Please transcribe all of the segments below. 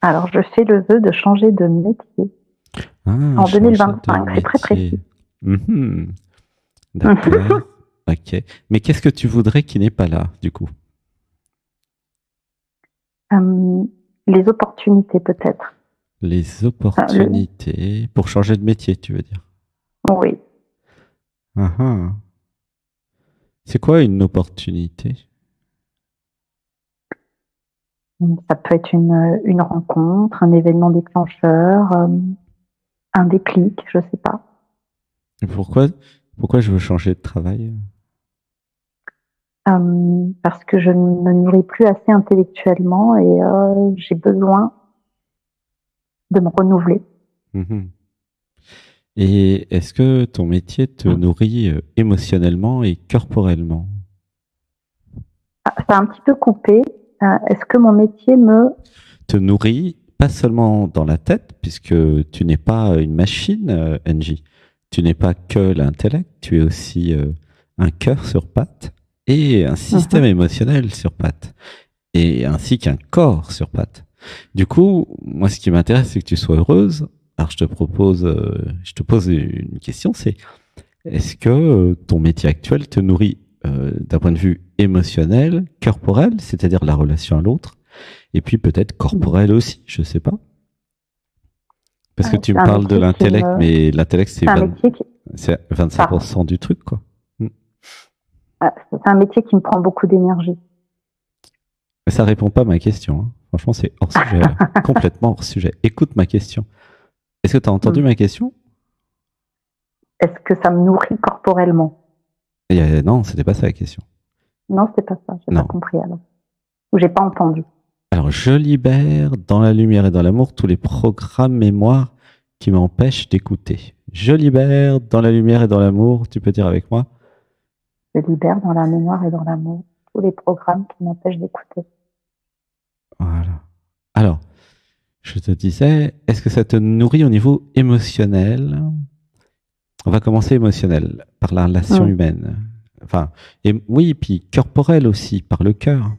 Alors, je fais le vœu de changer de métier en Changer de 2025. C'est très métier. précis. Mhm. D'accord. Ok. Mais qu'est-ce que tu voudrais qui n'est pas là, du coup? Les opportunités, peut-être. Les Le... opportunités pour changer de métier, tu veux dire? Oui. Ah, ah. C'est quoi une opportunité? Ça peut être une rencontre, un événement déclencheur, un déclic, je sais pas. Et pourquoi je veux changer de travail? Parce que je ne me nourris plus assez intellectuellement et j'ai besoin de me renouveler. Mhm. Et est-ce que ton métier te nourrit émotionnellement et corporellement? Ah, ça a un petit peu coupé. Est-ce que mon métier me... Te nourrit pas seulement dans la tête, puisque tu n'es pas une machine, NJ. Tu n'es pas que l'intellect, tu es aussi un cœur sur pattes et un système émotionnel sur pattes, et ainsi qu'un corps sur pattes. Du coup, moi, ce qui m'intéresse, c'est que tu sois heureuse. Alors, je te pose une question, c'est est-ce que ton métier actuel te nourrit d'un point de vue émotionnel, corporel, c'est-à-dire la relation à l'autre, et puis peut-être corporel aussi, je sais pas. Parce que tu C'est me un parles de métier qui l'intellect, me... mais l'intellect, C'est un métier qui... c'est Pardon. 25% du truc, quoi. C'est un métier qui me prend beaucoup d'énergie. Mais ça répond pas à ma question, hein. Franchement, c'est hors sujet, là. Complètement hors sujet. Écoute ma question. Est-ce que tu as entendu ma question? Est-ce que ça me nourrit corporellement? Non, c'était pas ça la question. Non, c'est pas ça. J'ai pas Non. compris alors. Ou j'ai pas entendu. Alors, je libère dans la lumière et dans l'amour tous les programmes mémoire qui m'empêchent d'écouter. Je libère dans la lumière et dans l'amour, tu peux dire avec moi? Je libère dans la mémoire et dans l'amour tous les programmes qui m'empêchent d'écouter. Voilà. Alors, je te disais, est-ce que ça te nourrit au niveau émotionnel? On va commencer émotionnel, par la relation humaine. Enfin, et oui, puis corporel aussi, par le cœur.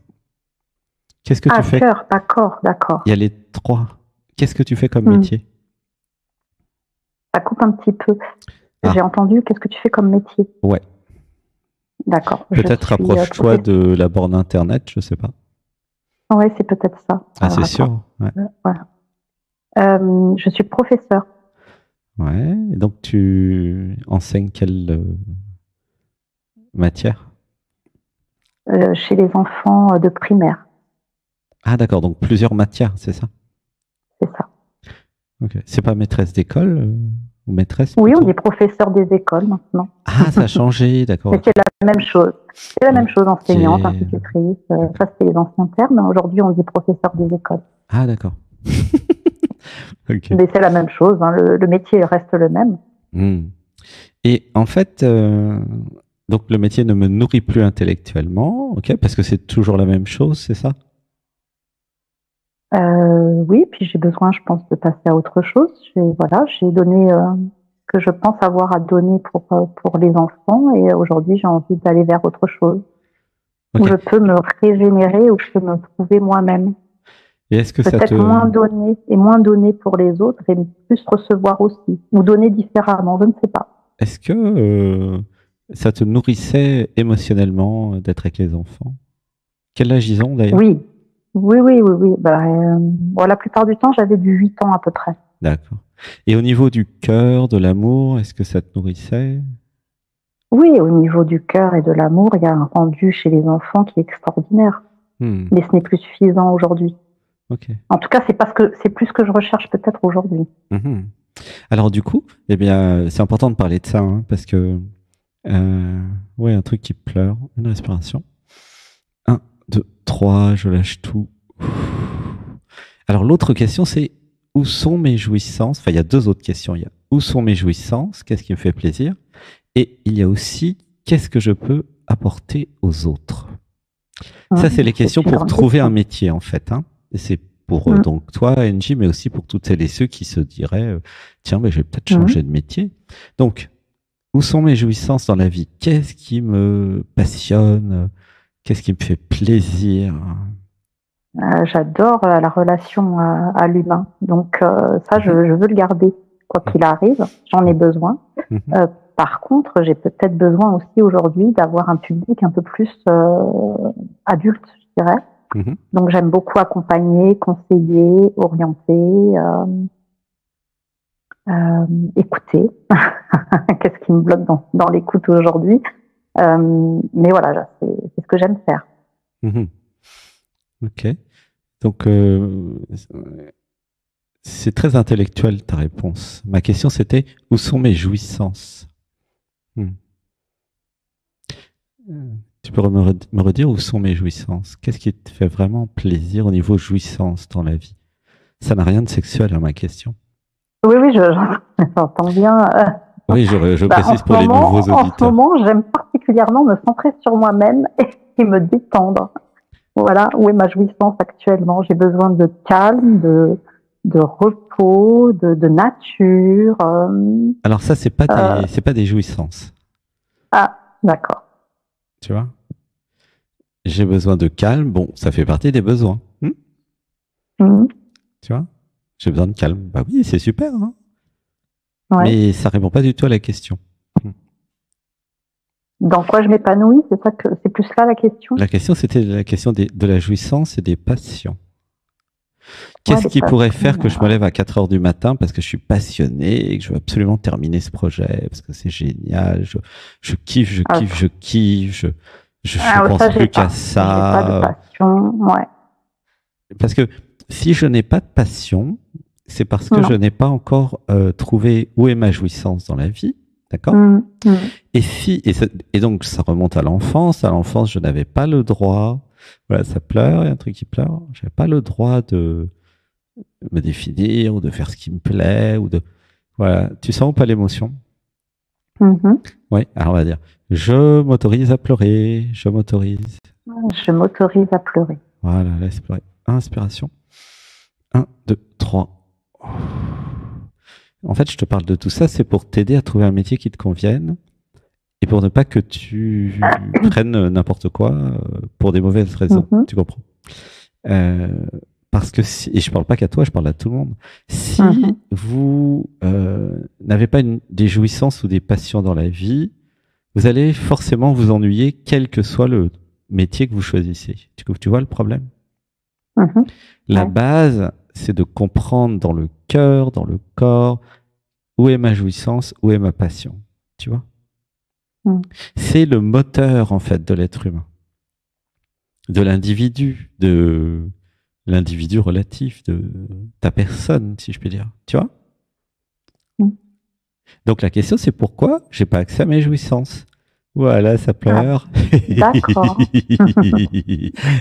Qu'est-ce que tu fais? Cœur, pas corps, d'accord. Il y a les trois. Qu'est-ce que tu fais comme métier? Ça coupe un petit peu. J'ai entendu, qu'est-ce que tu fais comme métier? Ouais. D'accord. Peut-être rapproche-toi de la borne internet, je sais pas. Oui, c'est peut-être ça. Ah, c'est sûr. Ouais. Voilà. Je suis professeur. Ouais. Et donc, tu enseignes quelle matière? Chez les enfants de primaire. Ah, d'accord. Donc, plusieurs matières, c'est ça? C'est ça. Ok. C'est pas maîtresse d'école ou maîtresse? Oui, plutôt? on est professeur des écoles maintenant. Ah, ça a changé, d'accord. Mais c'est la même chose. C'est la même chose, enseignante, institutrice. Ça, c'était les anciens termes. Aujourd'hui, on dit professeur des écoles. Ah, d'accord. Okay. Mais c'est la même chose. Hein. Le métier reste le même. Et en fait, donc le métier ne me nourrit plus intellectuellement, ok, parce que c'est toujours la même chose, c'est ça? Oui, puis j'ai besoin, je pense, de passer à autre chose. J'ai donné ce que je pense avoir à donner pour les enfants, et aujourd'hui, j'ai envie d'aller vers autre chose, où je peux me régénérer, où je peux me trouver moi-même. Et est-ce que peut-être moins donner pour les autres et plus recevoir aussi, ou donner différemment, je ne sais pas. Est-ce que ça te nourrissait émotionnellement d'être avec les enfants? Quel âge ils ont d'ailleurs? Oui. La plupart du temps, j'avais du 8 ans à peu près. D'accord. Et au niveau du cœur, de l'amour, est-ce que ça te nourrissait? Oui, au niveau du cœur et de l'amour, il y a un rendu chez les enfants qui est extraordinaire. Mais ce n'est plus suffisant aujourd'hui. Okay. En tout cas, c'est plus ce que je recherche peut-être aujourd'hui. Alors du coup, eh bien, c'est important de parler de ça, hein, parce que un truc qui pleure, une respiration. 1, 2, 3, je lâche tout. Alors l'autre question, c'est où sont mes jouissances? Enfin, il y a deux autres questions. Il y a où sont mes jouissances? Qu'est-ce qui me fait plaisir? Et il y a aussi qu'est-ce que je peux apporter aux autres? Ça, c'est les questions pour trouver un métier, en fait. Hein. Et c'est pour donc toi, NJ, mais aussi pour toutes celles et ceux qui se diraient tiens, mais je vais peut-être changer de métier. Donc, où sont mes jouissances dans la vie? Qu'est-ce qui me passionne? Qu'est-ce qui me fait plaisir? J'adore la relation à l'humain. Donc ça, je veux le garder, quoi qu'il arrive. J'en ai besoin. Par contre, j'ai peut-être besoin aussi aujourd'hui d'avoir un public un peu plus adulte, je dirais. Donc j'aime beaucoup accompagner, conseiller, orienter, écouter. Qu'est-ce qui me bloque dans l'écoute aujourd'hui? Mais voilà, c'est ce que j'aime faire. Ok. Donc, c'est très intellectuel ta réponse. Ma question c'était, où sont mes jouissances? Tu peux me redire où sont mes jouissances? Qu'est-ce qui te fait vraiment plaisir au niveau jouissance dans la vie? Ça n'a rien de sexuel à ma question. Oui, j'entends bien. Oui, je précise pour les nouveaux auditeurs. En ce moment, j'aime particulièrement me centrer sur moi-même et me détendre. Voilà, où est ma jouissance actuellement? J'ai besoin de calme, de repos, de nature. Alors ça, c'est pas des jouissances. Ah, d'accord. Tu vois? J'ai besoin de calme. Bon, ça fait partie des besoins. Tu vois? J'ai besoin de calme. Bah oui, c'est super. Hein, ouais. Mais ça répond pas du tout à la question. Dans quoi je m'épanouis? C'est plus là la question? La question, c'était la question de la jouissance et des passions. Qu'est-ce qui pourrait faire que je me lève à 4 heures du matin parce que je suis passionné et que je veux absolument terminer ce projet parce que c'est génial, je kiffe, je pense plus qu'à ça. J'ai pas de passion, ouais. Parce que si je n'ai pas de passion, c'est parce que je n'ai pas encore trouvé où est ma jouissance dans la vie, d'accord? Et donc ça remonte à l'enfance. À l'enfance, je n'avais pas le droit. Voilà, ça pleure, il y a un truc qui pleure. J'avais pas le droit de me définir ou de faire ce qui me plaît ou de voilà. Tu sens ou pas l'émotion? Oui. Alors on va dire, je m'autorise à pleurer. Je m'autorise. Je m'autorise à pleurer. Voilà, laisse pleurer. Inspiration. 1, 2, 3. En fait, je te parle de tout ça, c'est pour t'aider à trouver un métier qui te convienne et pour ne pas que tu prennes n'importe quoi pour des mauvaises raisons. Tu comprends? Parce que et je parle pas qu'à toi, je parle à tout le monde. Si vous n'avez pas des jouissances ou des passions dans la vie, vous allez forcément vous ennuyer, quel que soit le métier que vous choisissez. Tu vois le problème? La base, c'est de comprendre dans le cœur, dans le corps, où est ma jouissance, où est ma passion. Tu vois? C'est le moteur, en fait, de l'être humain. De l'individu, de l'individu relatif, de ta personne, si je puis dire. Tu vois? Donc la question, c'est pourquoi j'ai pas accès à mes jouissances? Voilà, ça pleure. D'accord.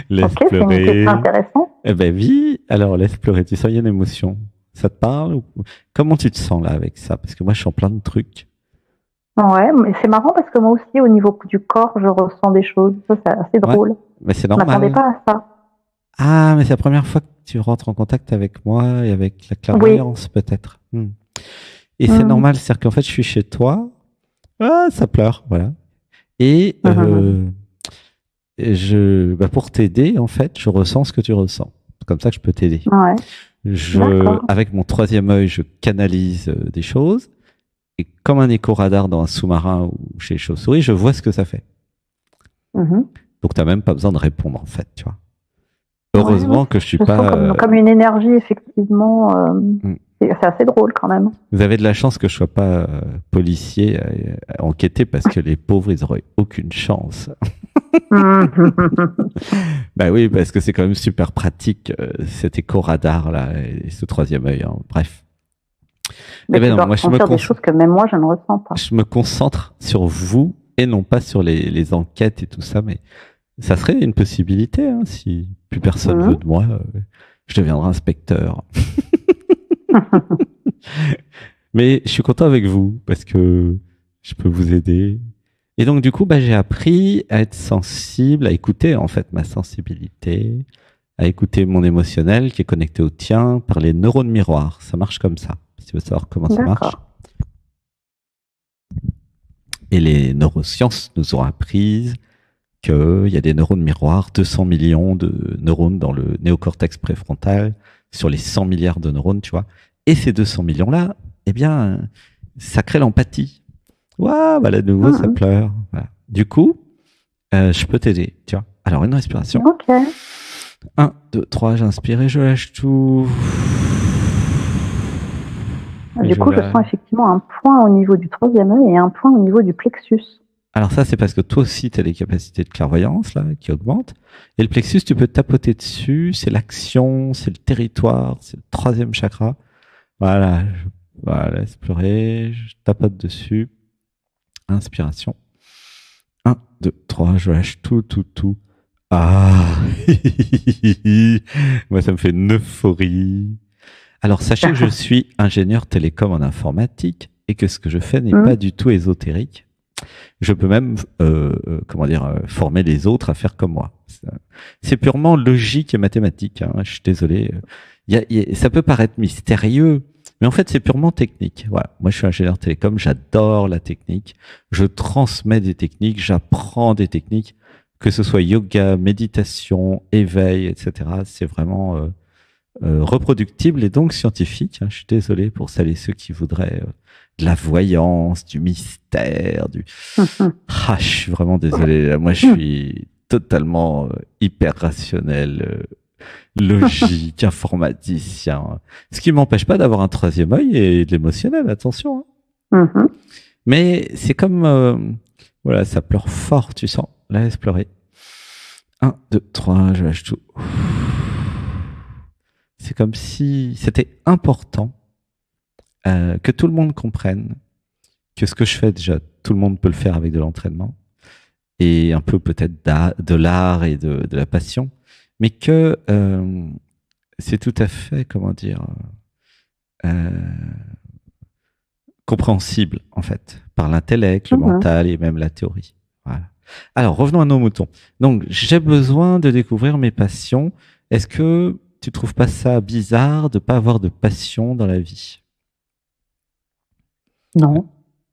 Laisse pleurer. C'est intéressant. Eh ben oui, alors laisse pleurer. Tu sens, il y a une émotion. Ça te parle? Comment tu te sens là avec ça? Parce que moi, je sens plein de trucs. Ouais, mais c'est marrant parce que moi aussi, au niveau du corps, je ressens des choses. Ça, c'est assez drôle. Ouais, mais c'est normal. Je m'attendais pas à ça. Ah, mais c'est la première fois que tu rentres en contact avec moi et avec la clairvoyance, peut-être. Et c'est normal, c'est-à-dire qu'en fait, je suis chez toi. Ah, ça pleure, voilà. Et pour t'aider, en fait, je ressens ce que tu ressens. C'est comme ça que je peux t'aider. Ouais. Avec mon troisième œil, je canalise des choses. Et comme un écho-radar dans un sous-marin ou chez les chauves-souris, je vois ce que ça fait. Donc, tu n'as même pas besoin de répondre, en fait, tu vois. Heureusement que je suis pas... Comme une énergie, effectivement. C'est assez drôle, quand même. Vous avez de la chance que je sois pas policier à enquêter parce que les pauvres, ils auraient aucune chance. Bah oui, parce que c'est quand même super pratique, cet écho-radar, là, et ce troisième œil, hein. Bref. Mais tu dois ressentir des choses que même moi, je ne ressens pas. Je me concentre sur vous et non pas sur les enquêtes et tout ça, mais ça serait une possibilité, hein, si plus personne veut de moi, je deviendrai inspecteur. Mais je suis content avec vous parce que je peux vous aider. Et donc, du coup, j'ai appris à être sensible, à écouter, en fait, ma sensibilité, à écouter mon émotionnel qui est connecté au tien par les neurones miroirs. Ça marche comme ça. Si tu veux savoir comment ça marche. Et les neurosciences nous ont appris qu'il y a des neurones miroirs, 200 millions de neurones dans le néocortex préfrontal, sur les 100 milliards de neurones, tu vois. Et ces 200 millions-là, eh bien, ça crée l'empathie. Waouh, bah là, de nouveau, ça pleure. Voilà. Du coup, je peux t'aider, tu vois. Alors, une respiration. Ok. 1, 2, 3, j'inspire et je lâche tout. Du coup, je sens effectivement un point au niveau du troisième œil et un point au niveau du plexus. Alors ça, c'est parce que toi aussi, tu as des capacités de clairvoyance là qui augmentent. Et le plexus, tu peux tapoter dessus. C'est l'action, c'est le territoire, c'est le troisième chakra. Voilà, voilà, laisse pleurer. Je tapote dessus. Inspiration. 1, 2, 3, je lâche tout. Ah, moi, ça me fait une euphorie. Alors, sachez que je suis ingénieur télécom en informatique et que ce que je fais n'est pas du tout ésotérique. Je peux même, former les autres à faire comme moi. C'est purement logique et mathématique. Hein. Je suis désolé. Ça peut paraître mystérieux, mais en fait, c'est purement technique. Voilà. Moi, je suis ingénieur télécom. J'adore la technique. Je transmets des techniques. J'apprends des techniques, que ce soit yoga, méditation, éveil, etc. C'est vraiment reproductible et donc scientifique. Hein. Je suis désolé pour celles et ceux qui voudraient de la voyance, du mystère, Ah, je suis vraiment désolé. Là, moi, je suis totalement hyper rationnel, logique, informaticien. Ce qui m'empêche pas d'avoir un troisième œil et de l'émotionnel, attention. Hein. Mais c'est comme, voilà, ça pleure fort, tu sens. Laisse pleurer. 1, 2, 3, je lâche tout. C'est comme si c'était important que tout le monde comprenne que ce que je fais, déjà, tout le monde peut le faire avec de l'entraînement et un peu peut-être de l'art et de la passion, mais que c'est tout à fait, compréhensible, en fait, par l'intellect, le mental et même la théorie. Voilà. Alors, revenons à nos moutons. Donc, j'ai besoin de découvrir mes passions. Est-ce que tu trouves pas ça bizarre de pas avoir de passion dans la vie? Non.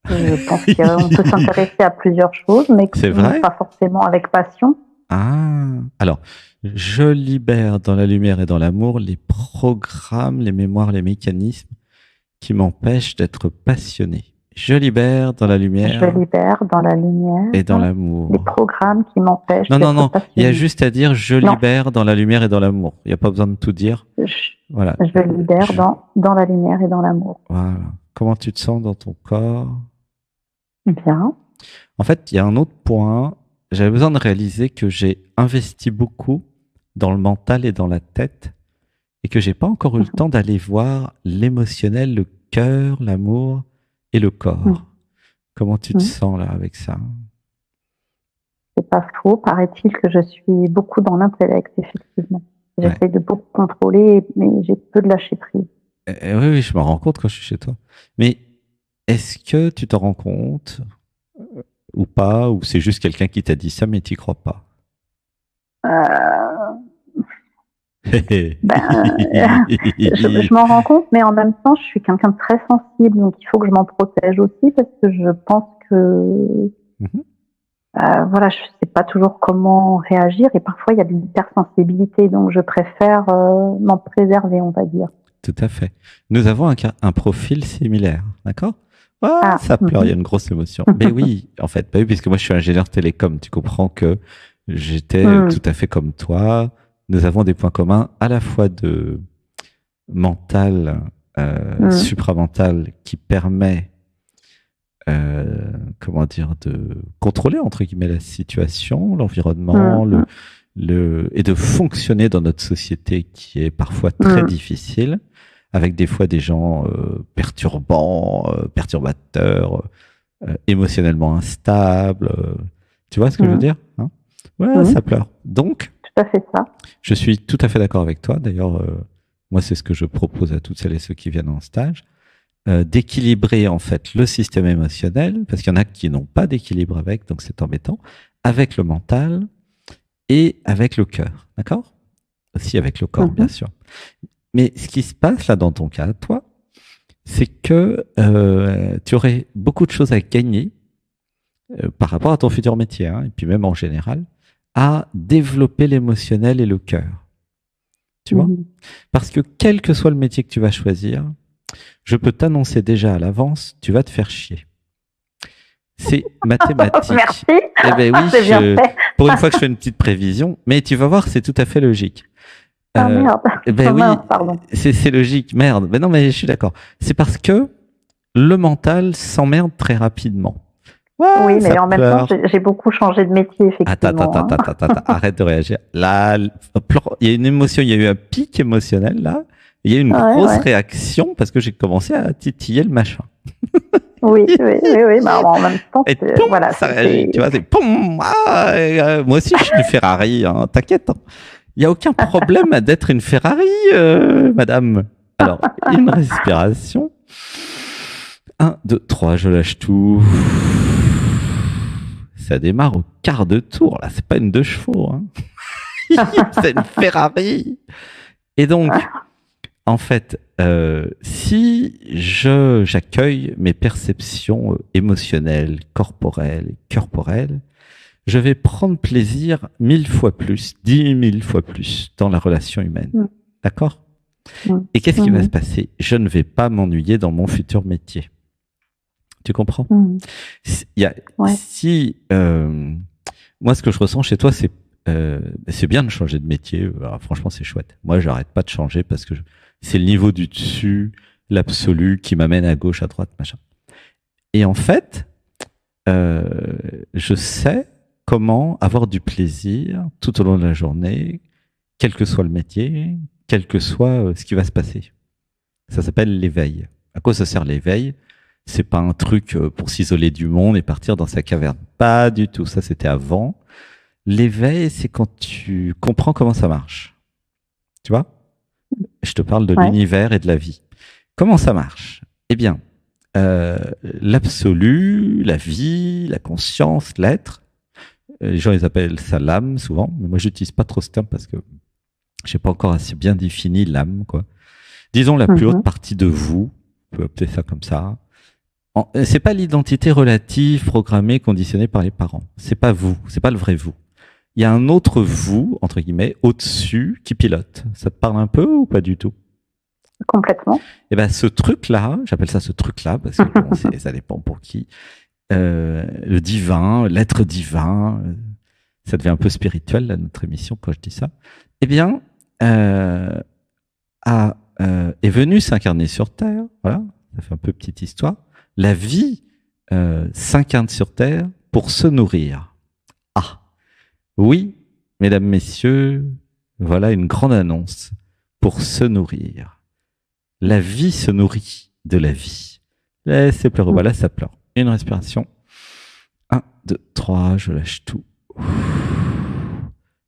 Je pense qu'on peut s'intéresser à plusieurs choses, mais pas forcément avec passion. Ah, alors, je libère dans la lumière et dans l'amour les programmes, les mémoires, les mécanismes qui m'empêchent d'être passionné. Je libère dans la lumière. Je libère dans la lumière. Et dans l'amour. Les programmes qui m'empêchent d'être passionné. Non, passionné. Il y a juste à dire je libère dans la lumière et dans l'amour. Il n'y a pas besoin de tout dire. Voilà. Je libère dans la lumière et dans l'amour. Voilà. Comment tu te sens dans ton corps? Bien. En fait, il y a un autre point. J'avais besoin de réaliser que j'ai investi beaucoup dans le mental et dans la tête et que j'ai pas encore eu le temps d'aller voir l'émotionnel, le cœur, l'amour et le corps. Comment tu te sens là avec ça? C'est pas faux. Paraît-il que je suis beaucoup dans l'intellect, effectivement. J'essaie de beaucoup contrôler, mais j'ai peu de lâcher prise. Oui, je me rends compte quand je suis chez toi. Mais est-ce que tu t'en rends compte ou pas, ou c'est juste quelqu'un qui t'a dit ça, mais tu n'y crois pas? Je m'en rends compte, mais en même temps, je suis quelqu'un de très sensible, donc il faut que je m'en protège aussi, parce que je pense que voilà, je sais pas toujours comment réagir, et parfois il y a de l'hypersensibilité, donc je préfère m'en préserver, on va dire. Tout à fait. Nous avons un profil similaire, d'accord? Ça pleure, il y a une grosse émotion. Mais oui, en fait, oui, puisque moi je suis ingénieur télécom, tu comprends que j'étais tout à fait comme toi. Nous avons des points communs à la fois de mental, supramental, qui permet, de contrôler entre guillemets la situation, l'environnement, et de fonctionner dans notre société qui est parfois très difficile, avec des fois des gens perturbants, perturbateurs, émotionnellement instables. Tu vois ce que je veux dire, hein? Ouais, ça pleure. Donc, tout à fait ça. Je suis tout à fait d'accord avec toi. D'ailleurs, moi, c'est ce que je propose à toutes celles et ceux qui viennent en stage, d'équilibrer en fait le système émotionnel, parce qu'il y en a qui n'ont pas d'équilibre avec, donc c'est embêtant, avec le mental et avec le cœur, d'accord? Aussi avec le corps, bien sûr. Mais ce qui se passe là dans ton cas, toi, c'est que tu aurais beaucoup de choses à gagner par rapport à ton futur métier, hein, et puis même en général, à développer l'émotionnel et le cœur. Tu vois? Parce que quel que soit le métier que tu vas choisir, je peux t'annoncer déjà à l'avance, tu vas te faire chier. C'est mathématique. Merci. Eh ben oui, C'est bien fait. pour une fois que je fais une petite prévision, mais tu vas voir, c'est tout à fait logique. Merde. Ben oui, Mince, pardon. c'est logique. Merde. Ben non, mais je suis d'accord. C'est parce que le mental s'emmerde très rapidement. Ouais, Oui, mais ça en même temps, pleure. j'ai beaucoup changé de métier, effectivement. Attends, arrête de réagir. Là, il y a une émotion, il y a eu un pic émotionnel là. Il y a eu une grosse réaction parce que j'ai commencé à titiller le machin. Oui, bah, en même temps, Et poum, voilà, ça réagit, tu vois, c'est poum, moi aussi je suis une Ferrari, hein, t'inquiète. Hein. Il n'y a aucun problème d'être une Ferrari, madame. Alors, une respiration. 1, 2, 3, je lâche tout. Ça démarre au quart de tour, là, c'est pas une 2 chevaux. Hein. C'est une Ferrari. Et donc, en fait, si j'accueille mes perceptions émotionnelles, corporelles, corporelles, je vais prendre plaisir 1000 fois plus, 10 000 fois plus dans la relation humaine. D'accord? Et qu'est-ce qui va se passer? Je ne vais pas m'ennuyer dans mon futur métier. Tu comprends? Moi, ce que je ressens chez toi, c'est bien de changer de métier. Alors, franchement, c'est chouette. Moi, j'arrête pas de changer parce que c'est le niveau du dessus, l'absolu, qui m'amène à gauche, à droite, machin. Et en fait, je sais comment avoir du plaisir tout au long de la journée, quel que soit le métier, quel que soit ce qui va se passer. Ça s'appelle l'éveil. À quoi ça sert l'éveil? C'est pas un truc pour s'isoler du monde et partir dans sa caverne. Pas du tout. Ça, c'était avant. L'éveil, c'est quand tu comprends comment ça marche. Tu vois? Je te parle de l'univers et de la vie. Comment ça marche? Eh bien, l'absolu, la vie, la conscience, l'être. Les gens, ils appellent ça l'âme, souvent. Mais moi, j'utilise pas trop ce terme parce que j'ai pas encore assez bien défini l'âme, quoi. Disons la plus haute partie de vous. On peut appeler ça comme ça. C'est pas l'identité relative, programmée, conditionnée par les parents. C'est pas vous. C'est pas le vrai vous. Il y a un autre vous, entre guillemets, au-dessus, qui pilote. Ça te parle un peu ou pas du tout? Complètement. Et ben, ce truc-là, j'appelle ça ce truc-là, parce que bon, ça dépend pour qui. Le divin, l'être divin, ça devient un peu spirituel, là, notre émission, quand je dis ça. Eh bien, est venu s'incarner sur Terre. Voilà. Ça fait un peu petite histoire. La vie s'incarne sur Terre pour se nourrir. Ah, oui, mesdames, messieurs, voilà une grande annonce. Pour se nourrir. La vie se nourrit de la vie. Laissez pleurer. Voilà, ça pleure. Une respiration. 1, 2, 3, je lâche tout.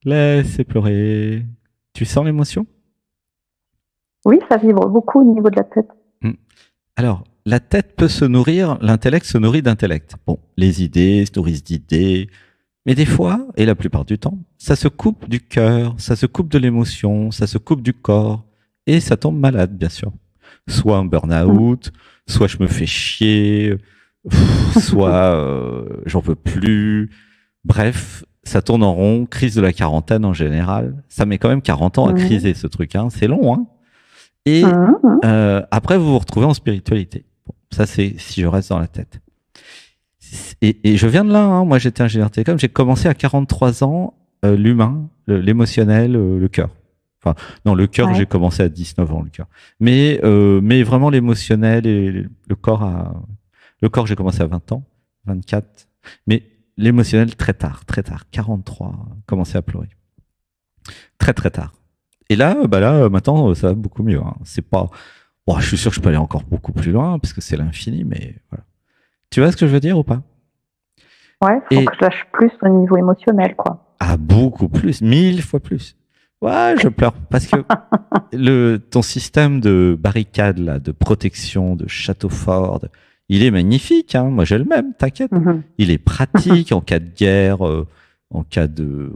Laissez pleurer. Tu sens l'émotion? Oui, ça vibre beaucoup au niveau de la tête. Alors, la tête peut se nourrir, l'intellect se nourrit d'intellect. Bon, les idées se nourrissent d'idées, mais des fois, et la plupart du temps, ça se coupe du cœur, ça se coupe de l'émotion, ça se coupe du corps, et ça tombe malade, bien sûr. Soit un burn-out, soit je me fais chier, soit j'en peux plus. Bref, ça tourne en rond, crise de la quarantaine en général. Ça met quand même 40 ans à criser ce truc, hein. C'est long, hein. Et après, vous vous retrouvez en spiritualité. Bon, ça, c'est si je reste dans la tête. Et je viens de là, hein. Moi, j'étais ingénieur télécom. J'ai commencé à 43 ans, l'humain, l'émotionnel, le cœur. Enfin, non, le cœur, j'ai commencé à 19 ans, le cœur. Mais vraiment l'émotionnel et le corps, j'ai commencé à 20 ans, 24. Mais l'émotionnel, très tard, 43, commencé à pleurer. Très, très tard. Et là, maintenant, ça va beaucoup mieux. Hein. C'est pas. Bon, je suis sûr que je peux aller encore beaucoup plus loin parce que c'est l'infini, mais voilà. Tu vois ce que je veux dire ou pas? Ouais, faut que je lâche plus au niveau émotionnel, quoi. Ah, beaucoup plus, 1000 fois plus. Ouais, je pleure parce que ton système de barricade là, de protection, de château fort, il est magnifique. Hein. Moi, j'ai le même. T'inquiète. Il est pratique en cas de guerre, en cas de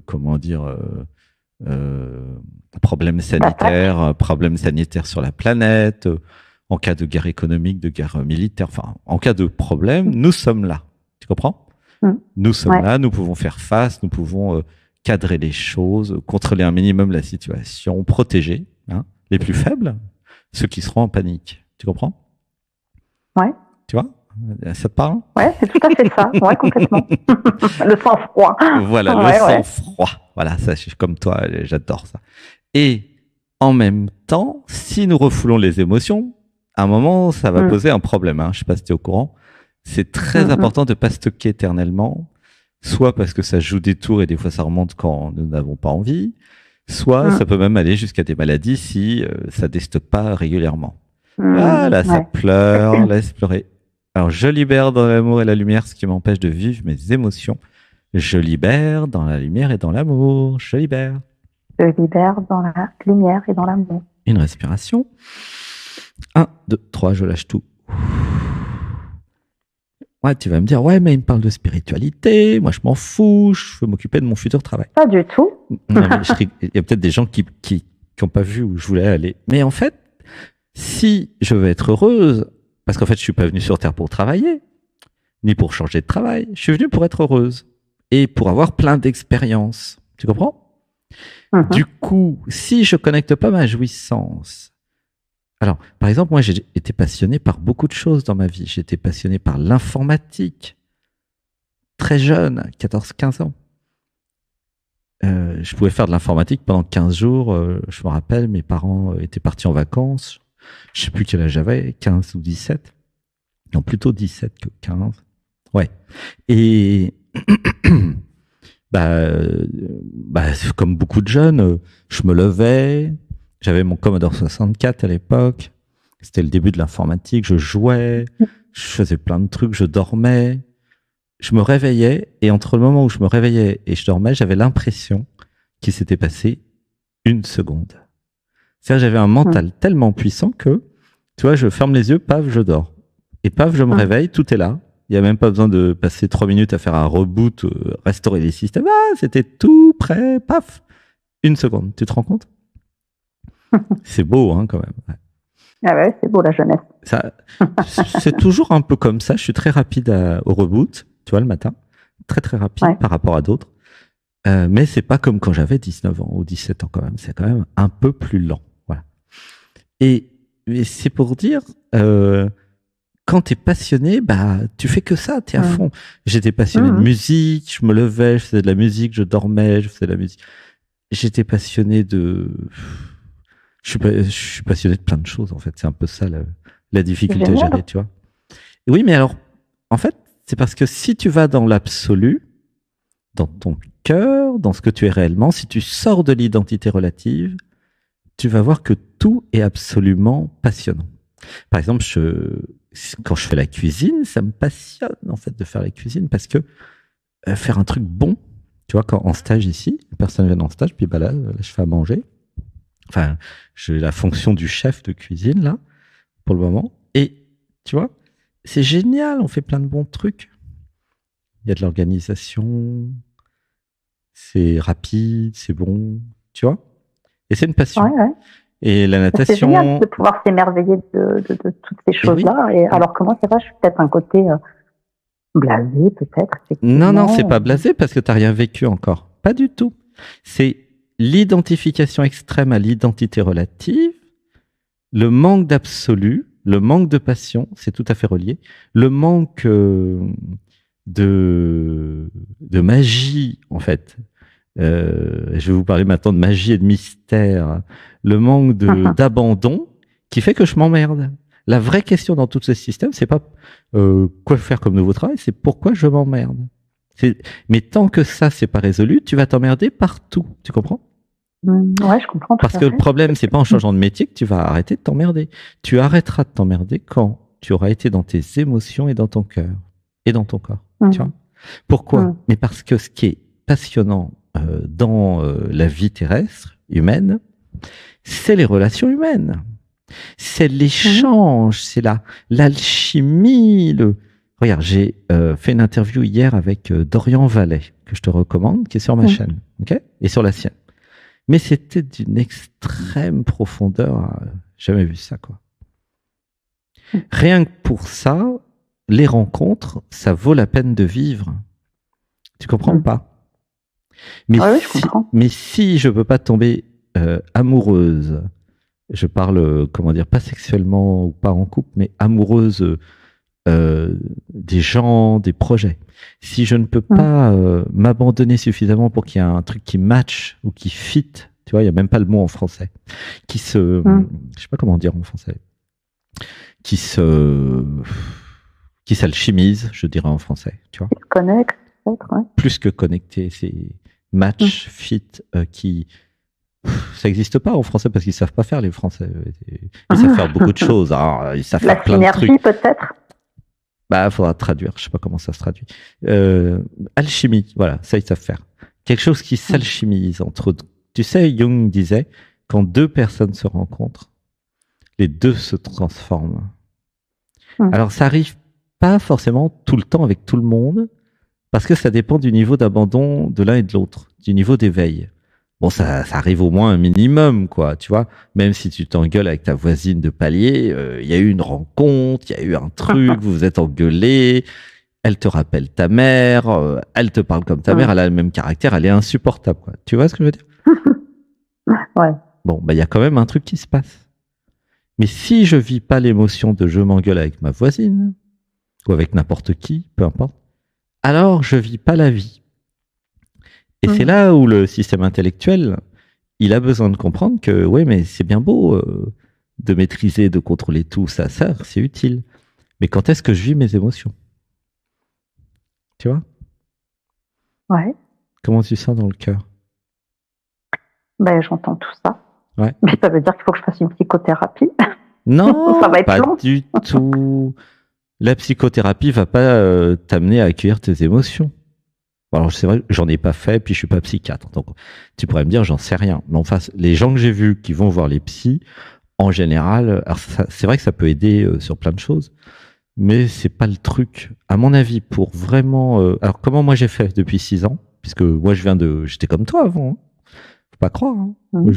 problème sanitaire sur la planète, en cas de guerre économique, de guerre militaire. Enfin, en cas de problème, nous sommes là. Tu comprends? Nous sommes là. Nous pouvons faire face. Nous pouvons cadrer les choses, contrôler un minimum la situation, protéger les plus faibles, ceux qui seront en panique. Tu comprends? Ouais. Tu vois? Ça te parle? Ouais, c'est tout à fait ça. Ouais, complètement. Le sang-froid. Voilà, le sang-froid. Voilà, ça, je suis comme toi, j'adore ça. Et en même temps, si nous refoulons les émotions, à un moment, ça va poser un problème. Je ne sais pas si tu es au courant. C'est très important de ne pas stocker éternellement, soit parce que ça joue des tours et des fois ça remonte quand nous n'avons pas envie, soit ça peut même aller jusqu'à des maladies si ça ne déstocke pas régulièrement. Voilà, ça pleure, laisse pleurer. Alors, je libère dans l'amour et la lumière ce qui m'empêche de vivre mes émotions. Je libère dans la lumière et dans l'amour. Je libère. Je libère dans la lumière et dans l'amour. Une respiration. 1, 2, 3, je lâche tout. Ouais, tu vas me dire, ouais, mais il me parle de spiritualité. Moi, je m'en fous. Je veux m'occuper de mon futur travail. Pas du tout. Non, mais il y a peut-être des gens qui n'ont pas vu où je voulais aller. Mais en fait, si je veux être heureuse, parce qu'en fait, je suis pas venue sur Terre pour travailler, ni pour changer de travail. Je suis venue pour être heureuse et pour avoir plein d'expériences. Tu comprends? Du coup, si je connecte pas ma jouissance... Alors, par exemple, moi, j'ai été passionné par beaucoup de choses dans ma vie. J'ai été passionné par l'informatique. Très jeune, 14-15 ans. Je pouvais faire de l'informatique pendant 15 jours. Je me rappelle, mes parents étaient partis en vacances. Je sais plus quel âge j'avais, 15 ou 17. Non, plutôt 17 que 15. Ouais. Et comme beaucoup de jeunes, je me levais. J'avais mon Commodore 64 à l'époque. C'était le début de l'informatique. Je jouais, je faisais plein de trucs, je dormais. Je me réveillais et entre le moment où je me réveillais et je dormais, j'avais l'impression qu'il s'était passé 1 seconde. C'est-à-dire j'avais un mental tellement puissant que, tu vois, je ferme les yeux, paf, je dors. Et paf, je me réveille, tout est là. Il n'y a même pas besoin de passer 3 minutes à faire un reboot, restaurer les systèmes. C'était tout prêt, paf, 1 seconde. Tu te rends compte? C'est beau, quand même. Ouais. Ah ouais, c'est beau la jeunesse. C'est toujours un peu comme ça. Je suis très rapide au reboot, tu vois, le matin. Très, très rapide par rapport à d'autres. Mais c'est pas comme quand j'avais 19 ans ou 17 ans quand même. C'est quand même un peu plus lent. Voilà. Et c'est pour dire, quand tu es passionné, tu fais que ça, tu es à fond. J'étais passionné de musique, je me levais, je faisais de la musique, je dormais, je faisais de la musique. J'étais passionné de... Je suis passionné de plein de choses, en fait. C'est un peu ça la difficulté à gérer, tu vois. Oui, mais alors, en fait, c'est parce que si tu vas dans l'absolu, dans ton cœur, dans ce que tu es réellement, si tu sors de l'identité relative, tu vas voir que tout est absolument passionnant. Par exemple, quand je fais la cuisine, ça me passionne, en fait, de faire la cuisine parce que faire un truc bon, tu vois, quand en stage ici, personne vient en stage, puis là, je fais à manger. Enfin, j'ai la fonction du chef de cuisine, là, pour le moment. Et, tu vois, c'est génial, on fait plein de bons trucs. Il y a de l'organisation, c'est rapide, c'est bon, tu vois. Et c'est une passion. Ouais. Et la natation... C'est génial de pouvoir s'émerveiller de toutes ces choses-là. Et alors, comment c'est pas, je suis peut-être un côté blasé, peut-être. Non, c'est pas blasé parce que tu n'as rien vécu encore. Pas du tout. C'est l'identification extrême à l'identité relative, le manque d'absolu, le manque de passion, c'est tout à fait relié, le manque de magie, en fait. Je vais vous parler maintenant de magie et de mystère. Le manque d'abandon qui fait que je m'emmerde. La vraie question dans tout ce système, c'est pas quoi faire comme nouveau travail, c'est pourquoi je m'emmerde. Mais tant que ça, c'est pas résolu, tu vas t'emmerder partout. Tu comprends? Ouais, je comprends. Parce que le problème, c'est pas en changeant de métier que tu vas arrêter de t'emmerder. Tu arrêteras de t'emmerder quand tu auras été dans tes émotions et dans ton cœur et dans ton corps. Tu vois? Pourquoi? Mais parce que ce qui est passionnant dans la vie terrestre humaine, c'est les relations humaines. C'est l'échange, c'est l'alchimie, Regarde, j'ai fait une interview hier avec Dorian Vallet, que je te recommande, qui est sur ma chaîne, ok, et sur la sienne. Mais c'était d'une extrême profondeur, jamais vu ça, quoi. Rien que pour ça, les rencontres, ça vaut la peine de vivre. Tu comprends pas? Mais Oui, je si, comprends. mais si je peux pas tomber amoureuse, je parle, comment dire, pas sexuellement ou pas en couple, mais amoureuse des gens, des projets. Si je ne peux pas m'abandonner suffisamment pour qu'il y ait un truc qui match ou qui fit, tu vois, il y a même pas le mot en français, qui se, je sais pas comment dire en français, qui s'alchimise, je dirais en français, tu vois. Ils se connectent, peut-être, ouais. Plus que connecté, c'est match, fit, qui ça n'existe pas en français parce qu'ils savent pas faire les Français. Ils savent faire beaucoup de choses. Alors, ils savent faire plein de trucs. La synergie, peut-être. Bah, faudra traduire. Je sais pas comment ça se traduit. Alchimie, voilà, ça ils savent faire. Quelque chose qui s'alchimise entre. Tu sais, Jung disait quand deux personnes se rencontrent, les deux se transforment. Alors, ça arrive pas forcément tout le temps avec tout le monde, parce que ça dépend du niveau d'abandon de l'un et de l'autre, du niveau d'éveil. Bon, ça arrive au moins un minimum, quoi, tu vois. Même si tu t'engueules avec ta voisine de palier, il y a eu une rencontre, il y a eu un truc, vous vous êtes engueulés, elle te rappelle ta mère, elle te parle comme ta mère, elle a le même caractère, elle est insupportable, quoi. Tu vois ce que je veux dire? Ouais. Bon, bah, il y a quand même un truc qui se passe. Mais si je vis pas l'émotion de je m'engueule avec ma voisine, ou avec n'importe qui, peu importe, alors je vis pas la vie. Et c'est là où le système intellectuel, il a besoin de comprendre que, ouais, mais c'est bien beau de maîtriser, de contrôler tout, ça sert, c'est utile. Mais quand est-ce que je vis mes émotions? Tu vois? Ouais. Comment tu sens dans le cœur? Ben, j'entends tout ça. Ouais. Mais ça veut dire qu'il faut que je fasse une psychothérapie. Non, ça va être pas long. du tout. La psychothérapie va pas t'amener à accueillir tes émotions. Alors c'est vrai, j'en ai pas fait, puis je suis pas psychiatre. Donc tu pourrais me dire, j'en sais rien. Mais enfin, les gens que j'ai vus qui vont voir les psys, en général, c'est vrai que ça peut aider sur plein de choses, mais c'est pas le truc. À mon avis, pour vraiment. Alors comment moi j'ai fait depuis 6 ans, puisque moi j'étais comme toi avant. Hein. Faut pas croire. Hein. Moi,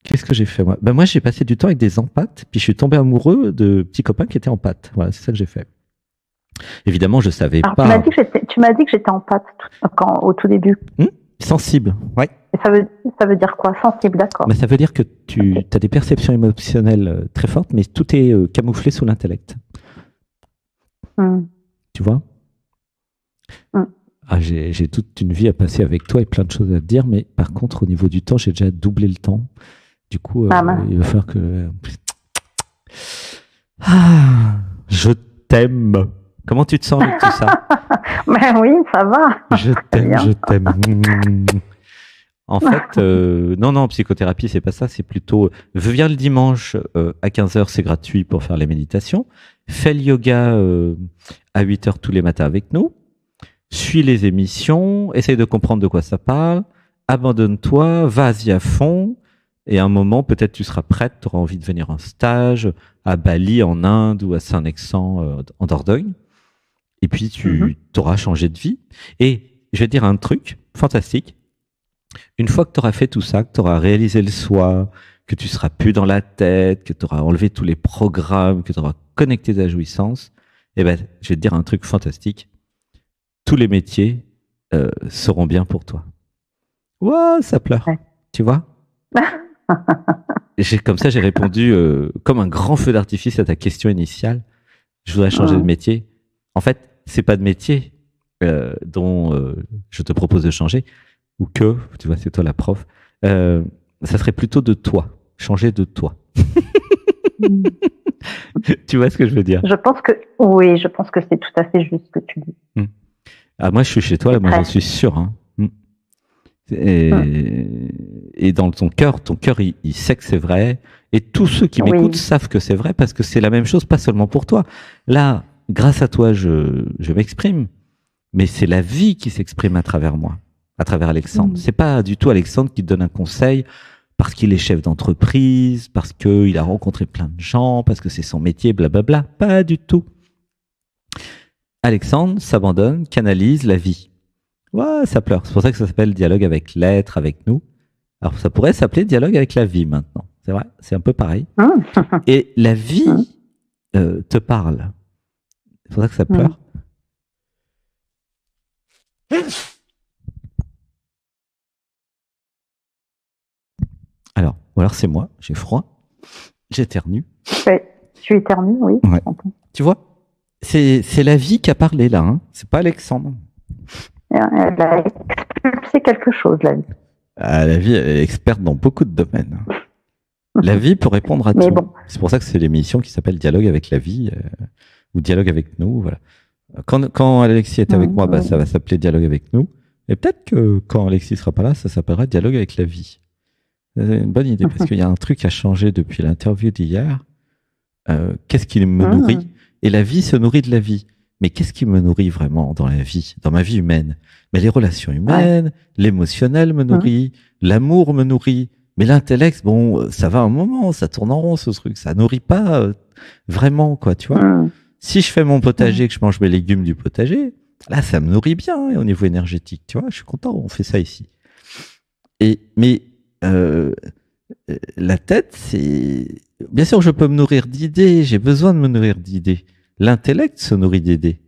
Qu'est-ce que j'ai fait moi? Ben moi j'ai passé du temps avec des empathes, puis je suis tombé amoureux de petits copains qui étaient empathes. Voilà, c'est ça que j'ai fait. Évidemment, je savais Alors, pas. Tu m'as dit que j'étais en pâte au tout début. Sensible, ouais. Et ça veut dire quoi? Sensible, d'accord. Mais ça veut dire que tu as des perceptions émotionnelles très fortes, mais tout est camouflé sous l'intellect. Tu vois? Ah, j'ai toute une vie à passer avec toi et plein de choses à te dire, mais par contre, au niveau du temps, j'ai déjà doublé le temps. Du coup, il va falloir que... je t'aime. Comment tu te sens avec tout ça? Ben oui, ça va. Je t'aime, je t'aime. En fait, non, psychothérapie, c'est pas ça. C'est plutôt, viens le dimanche à 15h, c'est gratuit pour faire les méditations. Fais le yoga à 8h tous les matins avec nous. Suis les émissions, essaye de comprendre de quoi ça parle. Abandonne-toi, vas-y à fond. Et à un moment, peut-être tu seras prête, tu auras envie de venir en stage à Bali, en Inde ou à Saint-Nexan, en Dordogne. Et puis, tu auras changé de vie. Et je vais te dire un truc fantastique. Une fois que tu auras fait tout ça, que tu auras réalisé le soi, que tu seras plus dans la tête, que tu auras enlevé tous les programmes, que tu auras connecté ta jouissance, eh ben, je vais te dire un truc fantastique. Tous les métiers seront bien pour toi. Ouah, ça pleure. Ouais. Tu vois? Comme ça, j'ai répondu comme un grand feu d'artifice à ta question initiale. Je voudrais changer de métier. En fait, c'est pas de métier dont je te propose de changer, ou que, tu vois, c'est toi la prof. Ça serait plutôt de toi, changer de toi. Tu vois ce que je veux dire? Je pense que c'est tout à fait juste ce que tu dis. Ah, moi, je suis chez toi, là, moi, j'en suis sûr. Hein. Et dans ton cœur, il sait que c'est vrai. Et tous ceux qui m'écoutent savent que c'est vrai parce que c'est la même chose, pas seulement pour toi. Là, grâce à toi, je m'exprime, mais c'est la vie qui s'exprime à travers moi, à travers Alexandre. C'est pas du tout Alexandre qui te donne un conseil parce qu'il est chef d'entreprise, parce qu'il a rencontré plein de gens, parce que c'est son métier, blablabla. Pas du tout. Alexandre s'abandonne, canalise la vie. Ouais, ça pleure. C'est pour ça que ça s'appelle dialogue avec l'être, avec nous. Alors, ça pourrait s'appeler dialogue avec la vie maintenant. C'est vrai, c'est un peu pareil. Et la vie te parle. C'est pour ça que ça pleure. Ou alors c'est moi, j'ai froid, j'éternue. Tu éternues, oui. Ouais. Tu vois, c'est la vie qui a parlé là, hein. C'est pas Alexandre. Elle a expulsé quelque chose, la vie. Ah, la vie, elle est experte dans beaucoup de domaines. La vie peut répondre à tout. Bon. C'est pour ça que c'est l'émission qui s'appelle Dialogue avec la vie ou Dialogue avec nous. Voilà. Quand Alexis est avec moi, bah, ça va s'appeler Dialogue avec nous. Et peut-être que quand Alexis sera pas là, ça s'appellera Dialogue avec la vie. C'est une bonne idée parce qu'il y a un truc qui a changé depuis l'interview d'hier. Qu'est-ce qui me nourrit? Et la vie se nourrit de la vie. Mais qu'est-ce qui me nourrit vraiment dans la vie, dans ma vie humaine? Mais les relations humaines, l'émotionnel me nourrit, l'amour me nourrit. Mais l'intellect, bon, ça va un moment, ça tourne en rond ce truc, ça nourrit pas vraiment, quoi, tu vois. Si je fais mon potager, que je mange mes légumes du potager, là, ça me nourrit bien hein, au niveau énergétique, tu vois. Je suis content, on fait ça ici. Mais la tête, c'est... Bien sûr, je peux me nourrir d'idées, j'ai besoin de me nourrir d'idées. L'intellect se nourrit d'idées.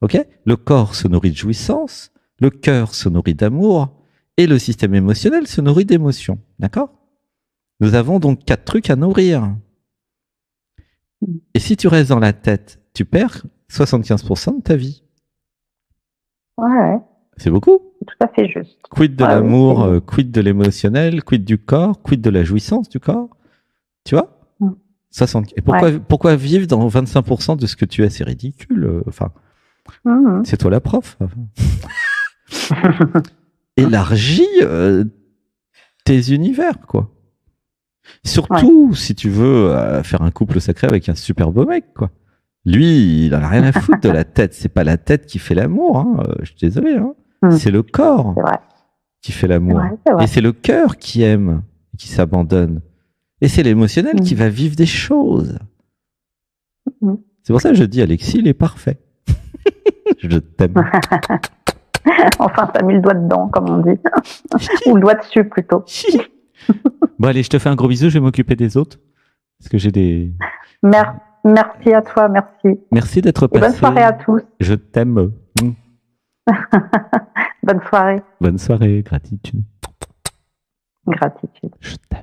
Ok? Le corps se nourrit de jouissance, le cœur se nourrit d'amour, et le système émotionnel se nourrit d'émotions. D'accord? Nous avons donc 4 trucs à nourrir. Et si tu restes dans la tête, tu perds 75% de ta vie. Ouais. C'est beaucoup. C'est tout à fait juste. Quid de l'amour, quid de l'émotionnel, quid du corps, quid de la jouissance du corps. Tu vois? 60. Et pourquoi vivre dans 25% de ce que tu es? C'est ridicule. Enfin, c'est toi la prof. Élargis tes univers, quoi. Surtout si tu veux faire un couple sacré avec un super beau mec, quoi. Lui, il en a rien à foutre de la tête. C'est pas la tête qui fait l'amour. Hein. Je suis désolé. Hein. C'est le corps qui fait l'amour. Et c'est le cœur qui aime, qui s'abandonne. Et c'est l'émotionnel qui va vivre des choses. C'est pour ça que je dis, Alexis, il est parfait. Je t'aime. Enfin, t'as mis le doigt dedans, comme on dit. Ou le doigt dessus, plutôt. Bon, allez, je te fais un gros bisou, je vais m'occuper des autres. Parce que j'ai des... Merci à toi, merci. Merci d'être passé. Bonne soirée à tous. Je t'aime. Bonne soirée. Bonne soirée, gratitude. Gratitude. Je t'aime.